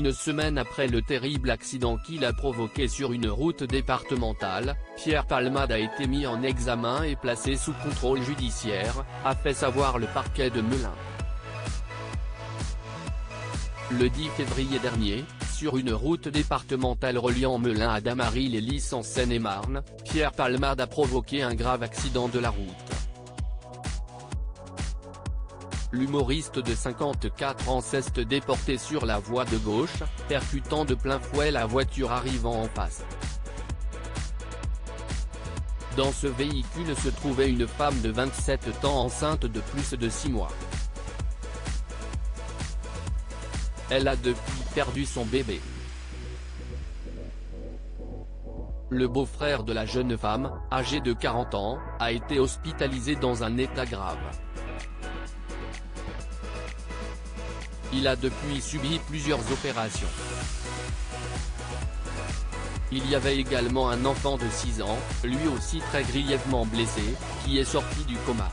Une semaine après le terrible accident qu'il a provoqué sur une route départementale, Pierre Palmade a été mis en examen et placé sous contrôle judiciaire, a fait savoir le parquet de Melun. Le 10 février dernier, sur une route départementale reliant Melun à Damary-les-Lys en Seine-et-Marne, Pierre Palmade a provoqué un grave accident de la route. L'humoriste de 54 ans s'est déporté sur la voie de gauche, percutant de plein fouet la voiture arrivant en face. Dans ce véhicule se trouvait une femme de 27 ans enceinte de plus de 6 mois. Elle a depuis perdu son bébé. Le beau-frère de la jeune femme, âgé de 40 ans, a été hospitalisé dans un état grave. Il a depuis subi plusieurs opérations. Il y avait également un enfant de 6 ans, lui aussi très grièvement blessé, qui est sorti du coma.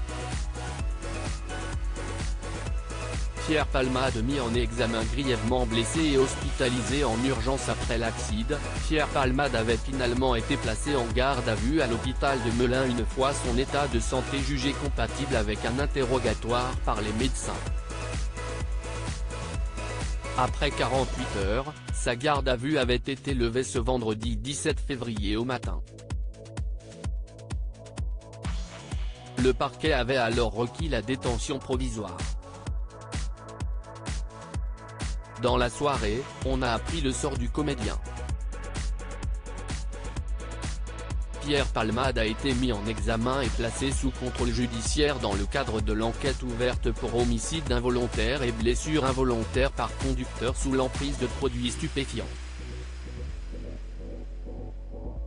Pierre Palmade mis en examen grièvement blessé et hospitalisé en urgence après l'accident. Pierre Palmade avait finalement été placé en garde à vue à l'hôpital de Melun une fois son état de santé jugé compatible avec un interrogatoire par les médecins. Après 48 heures, sa garde à vue avait été levée ce vendredi 17 février au matin. Le parquet avait alors requis la détention provisoire. Dans la soirée, on a appris le sort du comédien. Pierre Palmade a été mis en examen et placé sous contrôle judiciaire dans le cadre de l'enquête ouverte pour homicide involontaire et blessure involontaire par conducteur sous l'emprise de produits stupéfiants.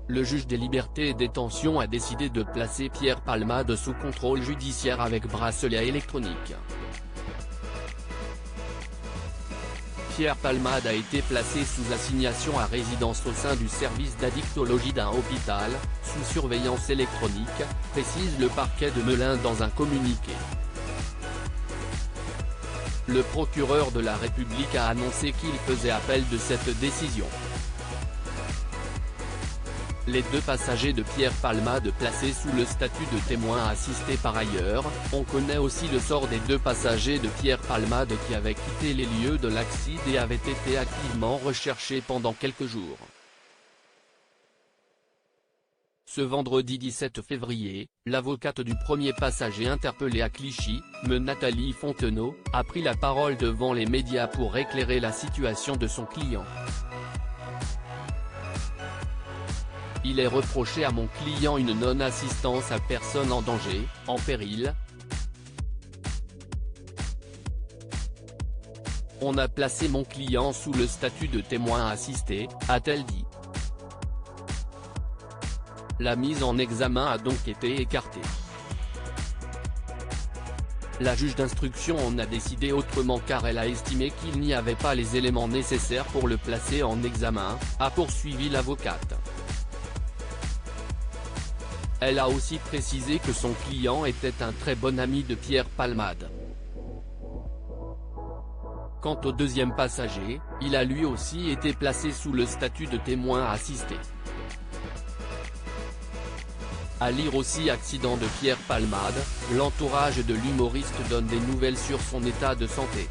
Le juge des libertés et détention a décidé de placer Pierre Palmade sous contrôle judiciaire avec bracelet électronique. Pierre Palmade a été placé sous assignation à résidence au sein du service d'addictologie d'un hôpital, sous surveillance électronique, précise le parquet de Melun dans un communiqué. Le procureur de la République a annoncé qu'il faisait appel de cette décision. Les deux passagers de Pierre Palmade placés sous le statut de témoin assisté par ailleurs. On connaît aussi le sort des deux passagers de Pierre Palmade qui avaient quitté les lieux de l'accident et avaient été activement recherchés pendant quelques jours. Ce vendredi 17 février, l'avocate du premier passager interpellé à Clichy, Nathalie Fontenot, a pris la parole devant les médias pour éclairer la situation de son client. Il est reproché à mon client une non-assistance à personne en danger, en péril. On a placé mon client sous le statut de témoin assisté, a-t-elle dit. La mise en examen a donc été écartée. La juge d'instruction en a décidé autrement car elle a estimé qu'il n'y avait pas les éléments nécessaires pour le placer en examen, a poursuivi l'avocate. Elle a aussi précisé que son client était un très bon ami de Pierre Palmade. Quant au deuxième passager, il a lui aussi été placé sous le statut de témoin assisté. À lire aussi accident de Pierre Palmade, l'entourage de l'humoriste donne des nouvelles sur son état de santé.